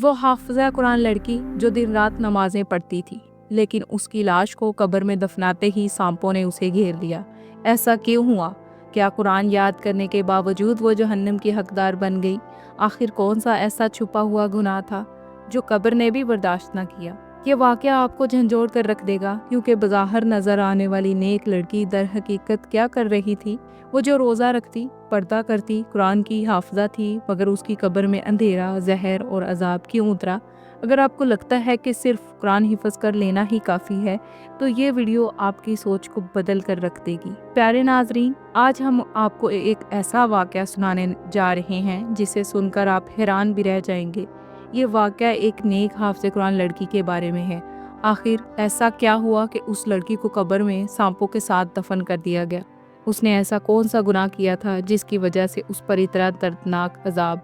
وہ حافظہ قرآن لڑکی جو دن رات نمازیں پڑھتی تھی، لیکن اس کی لاش کو قبر میں دفناتے ہی سانپوں نے اسے گھیر لیا۔ ایسا کیوں ہوا؟ کیا قرآن یاد کرنے کے باوجود وہ جہنم کی حقدار بن گئی؟ آخر کون سا ایسا چھپا ہوا گناہ تھا جو قبر نے بھی برداشت نہ کیا؟ یہ واقعہ آپ کو جھنجھوڑ کر رکھ دے گا، کیونکہ بظاہر نظر آنے والی نیک لڑکی در حقیقت کیا کر رہی تھی؟ وہ جو روزہ رکھتی، پردہ کرتی، قرآن کی حافظہ تھی، مگر اس کی قبر میں اندھیرا، زہر اور عذاب کیوں اترا؟ اگر آپ کو لگتا ہے کہ صرف قرآن حفظ کر لینا ہی کافی ہے، تو یہ ویڈیو آپ کی سوچ کو بدل کر رکھ دے گی۔ پیارے ناظرین، آج ہم آپ کو ایک ایسا واقعہ سنانے جا رہے ہیں جسے سن کر آپ حیران بھی رہ جائیں گے۔ یہ واقعہ ایک نیک حافظ قرآن لڑکی کے بارے میں ہے۔ آخر ایسا کیا ہوا کہ اس لڑکی کو قبر میں سانپوں کے ساتھ دفن کر دیا گیا؟ اس نے ایسا کون سا گناہ کیا تھا جس کی وجہ سے اس پر اتنا دردناک عذاب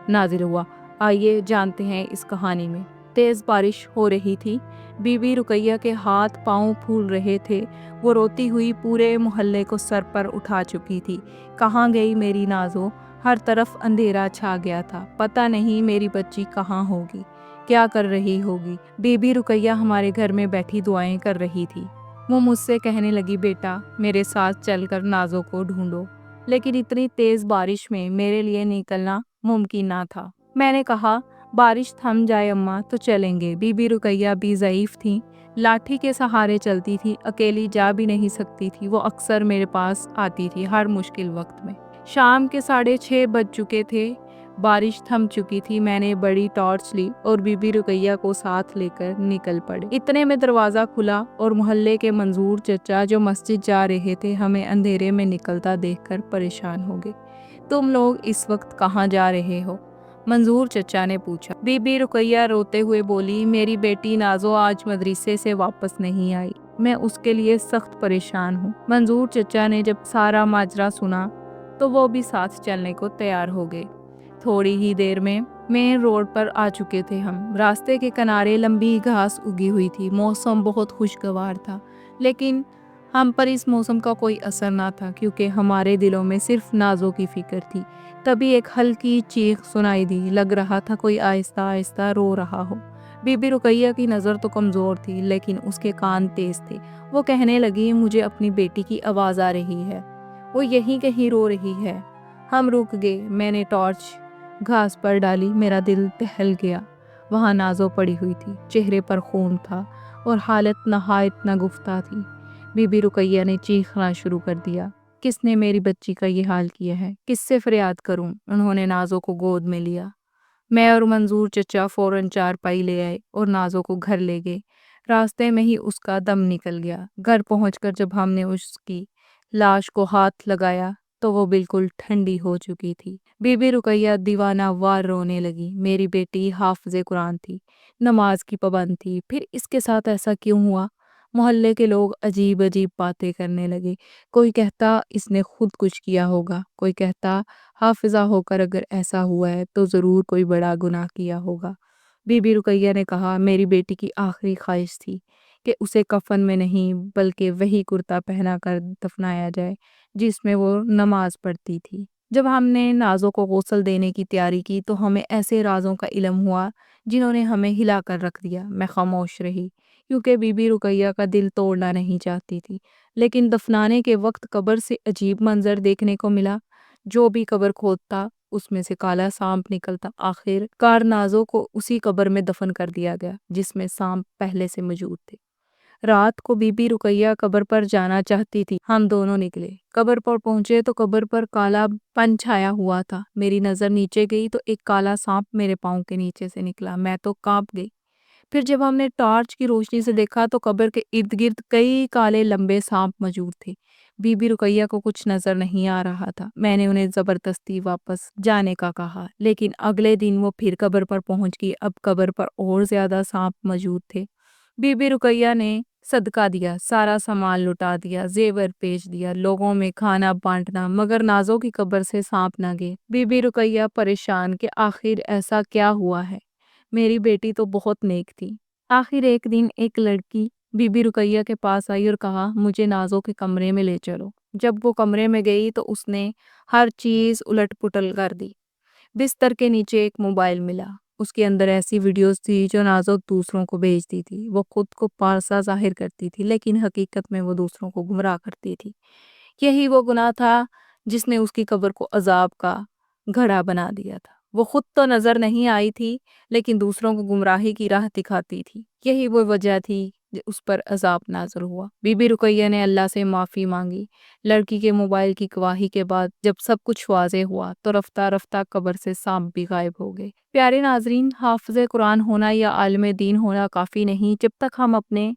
نازل ہوا؟ آئیے جانتے ہیں اس کہانی میں۔ تیز بارش ہو رہی تھی، بی بی رقیہ کے ہاتھ پاؤں پھول رہے تھے، وہ روتی ہوئی پورے محلے کو سر پر اٹھا چکی تھی۔ کہاں گئی میری نازو؟ ہر طرف اندھیرا چھا گیا تھا، پتہ نہیں میری بچی کہاں ہوگی، کیا کر رہی ہوگی۔ بی بی رقیہ ہمارے گھر میں بیٹھی دعائیں کر رہی تھی۔ وہ مجھ سے کہنے لگی، بیٹا میرے ساتھ چل کر نازو کو ڈھونڈو، لیکن اتنی تیز بارش میں میرے لیے نکلنا ممکن نہ تھا۔ میں نے کہا، بارش تھم جائے اماں تو چلیں گے۔ بی بی رقیہ بھی ضعیف تھیں، لاٹھی کے سہارے چلتی تھی، اکیلی جا بھی نہیں سکتی تھی۔ وہ اکثر میرے پاس آتی تھی ہر مشکل وقت میں۔ شام کے 6:30 بج چکے تھے، بارش تھم چکی تھی۔ میں نے بڑی ٹارچ لی اور بی بی رقیہ کو ساتھ لے کر نکل پڑے۔ اتنے میں دروازہ کھلا اور محلے کے منظور چچا جو مسجد جا رہے تھے ہمیں اندھیرے میں نکلتا دیکھ کر پریشان ہو گئے۔ تم لوگ اس وقت کہاں جا رہے ہو؟ منظور چچا نے پوچھا۔ بی بی رقیہ روتے ہوئے بولی، میری بیٹی نازو آج مدرسے سے واپس نہیں آئی، میں اس کے لیے سخت پریشان ہوں۔ منظور چچا نے جب سارا ماجرا سنا تو وہ بھی ساتھ چلنے کو تیار ہو گئے۔ تھوڑی ہی دیر میں مین روڈ پر آ چکے تھے ہم۔ راستے کے کنارے لمبی گھاس اگی ہوئی تھی، موسم بہت خوشگوار تھا، لیکن ہم پر اس موسم کا کوئی اثر نہ تھا، کیونکہ ہمارے دلوں میں صرف نازو کی فکر تھی۔ تبھی ایک ہلکی چیخ سنائی دی، لگ رہا تھا کوئی آہستہ آہستہ رو رہا ہو۔ بی بی رقیہ کی نظر تو کمزور تھی، لیکن اس کے کان تیز تھے۔ وہ کہنے لگی، مجھے اپنی بیٹی کی آواز آ رہی ہے، وہ یہیں کہیں رو رہی ہے۔ ہم رک گئے، میں نے ٹارچ گھاس پر ڈالی، میرا دل دہل گیا۔ وہاں نازو پڑی ہوئی تھی، چہرے پر خون تھا اور حالت نہایت ناگفتہ تھی۔ بی بی رقیہ نے چیخنا شروع کر دیا، کس نے میری بچی کا یہ حال کیا ہے؟ کس سے فریاد کروں؟ انہوں نے نازو کو گود میں لیا۔ میں اور منظور چچا فوراً چارپائی لے آئے اور نازو کو گھر لے گئے۔ راستے میں ہی اس کا دم نکل گیا۔ گھر پہنچ کر جب ہم نے اس کی لاش کو ہاتھ لگایا تو وہ بالکل ٹھنڈی ہو چکی تھی۔ بی بی رقیہ دیوانہ وار رونے لگی۔ میری بیٹی حافظ قرآن تھی، نماز کی پابند تھی، پھر اس کے ساتھ ایسا کیوں ہوا؟ محلے کے لوگ عجیب عجیب باتیں کرنے لگے۔ کوئی کہتا اس نے خود کچھ کیا ہوگا، کوئی کہتا حافظہ ہو کر اگر ایسا ہوا ہے تو ضرور کوئی بڑا گناہ کیا ہوگا۔ بی بی رقیہ نے کہا، میری بیٹی کی آخری خواہش تھی کہ اسے کفن میں نہیں بلکہ وہی کرتا پہنا کر دفنایا جائے جس میں وہ نماز پڑھتی تھی۔ جب ہم نے نازو کو غسل دینے کی تیاری کی تو ہمیں ایسے رازوں کا علم ہوا جنہوں نے ہمیں ہلا کر رکھ دیا۔ میں خاموش رہی، کیونکہ بی بی رقیہ کا دل توڑنا نہیں چاہتی تھی، لیکن دفنانے کے وقت قبر سے عجیب منظر دیکھنے کو ملا۔ جو بھی قبر کھودتا اس میں سے کالا سانپ نکلتا۔ آخر کار نازو کو اسی قبر میں دفن کر دیا گیا جس میں سانپ پہلے سے موجود تھے۔ رات کو بی بی رقیہ قبر پر جانا چاہتی تھی، ہم دونوں نکلے۔ قبر پر پہنچے تو قبر پر کالا پن چھایا ہوا تھا۔ میری نظر نیچے گئی تو ایک کالا سانپ میرے پاؤں کے نیچے سے نکلا، میں تو کانپ گئی۔ پھر جب ہم نے ٹارچ کی روشنی سے دیکھا تو قبر کے ارد گرد کئی کالے لمبے سانپ موجود تھے۔ بی بی رقیہ کو کچھ نظر نہیں آ رہا تھا۔ میں نے انہیں زبردستی واپس جانے کا کہا، لیکن اگلے دن وہ پھر قبر پر پہنچ گئی۔ اب قبر پر اور زیادہ سانپ موجود تھے۔ بی بی رقیہ نے صدقہ دیا، سارا سامان لٹا دیا، زیور بیچ دیا، لوگوں میں کھانا بانٹنا، مگر نازو کی قبر سے سانپ نہ گئے۔ بی بی رقیہ پریشان کہ آخر ایسا کیا ہوا ہے، میری بیٹی تو بہت نیک تھی۔ آخر ایک دن ایک لڑکی بی بی رقیہ کے پاس آئی اور کہا، مجھے نازو کے کمرے میں لے چلو۔ جب وہ کمرے میں گئی تو اس نے ہر چیز الٹ پلٹ کر دی۔ بستر کے نیچے ایک موبائل ملا، اس کے اندر ایسی ویڈیوز تھی جو نازک دوسروں کو بھیجتی تھی۔ وہ خود کو پارسا ظاہر کرتی تھی لیکن حقیقت میں وہ دوسروں کو گمراہ کرتی تھی۔ یہی وہ گناہ تھا جس نے اس کی قبر کو عذاب کا گھڑا بنا دیا تھا۔ وہ خود تو نظر نہیں آئی تھی لیکن دوسروں کو گمراہی کی راہ دکھاتی تھی۔ یہی وہ وجہ تھی جو اس پر عذاب نازل ہوا۔ بی بی رقیہ نے اللہ سے معافی مانگی۔ لڑکی کے موبائل کی گواہی کے بعد جب سب کچھ واضح ہوا تو رفتہ رفتہ قبر سے سانپ بھی غائب ہو گئے۔ پیارے ناظرین، حافظ قرآن ہونا یا عالم دین ہونا کافی نہیں جب تک ہم اپنے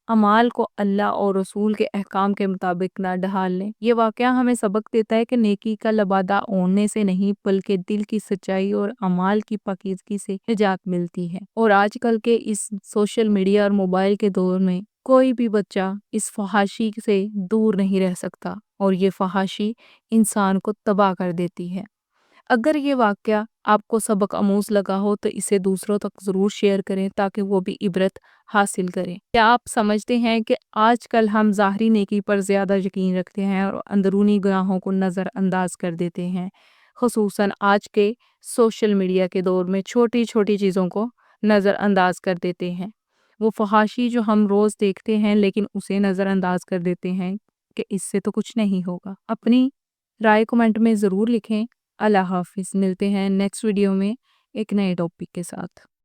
اعمال کو اللہ اور رسول کے احکام کے مطابق نہ ڈھال لیں۔ یہ واقعہ ہمیں سبق دیتا ہے کہ نیکی کا لبادہ اوڑھنے سے نہیں بلکہ دل کی سچائی اور اعمال کی پاکیزگی سے نجات ملتی ہے۔ اور آج کل کے اس سوشل میڈیا اور موبائل کے دور میں کوئی بھی بچہ اس فحاشی سے دور نہیں رہ سکتا اور یہ فحاشی انسان کو تباہ کر دیتی ہے۔ اگر یہ واقعہ آپ کو سبق آموز لگا ہو تو اسے دوسروں تک ضرور شیئر کریں تاکہ وہ بھی عبرت حاصل کریں۔ کیا آپ سمجھتے ہیں کہ آج کل ہم ظاہری نیکی پر زیادہ یقین رکھتے ہیں اور اندرونی گناہوں کو نظر انداز کر دیتے ہیں؟ خصوصاً آج کے سوشل میڈیا کے دور میں چھوٹی چھوٹی چیزوں کو نظر انداز کر دیتے ہیں۔ وہ فحاشی جو ہم روز دیکھتے ہیں لیکن اسے نظر انداز کر دیتے ہیں کہ اس سے تو کچھ نہیں ہوگا۔ اپنی رائے کمنٹ میں ضرور لکھیں۔ اللہ حافظ، ملتے ہیں نیکسٹ ویڈیو میں ایک نئے ٹاپک کے ساتھ۔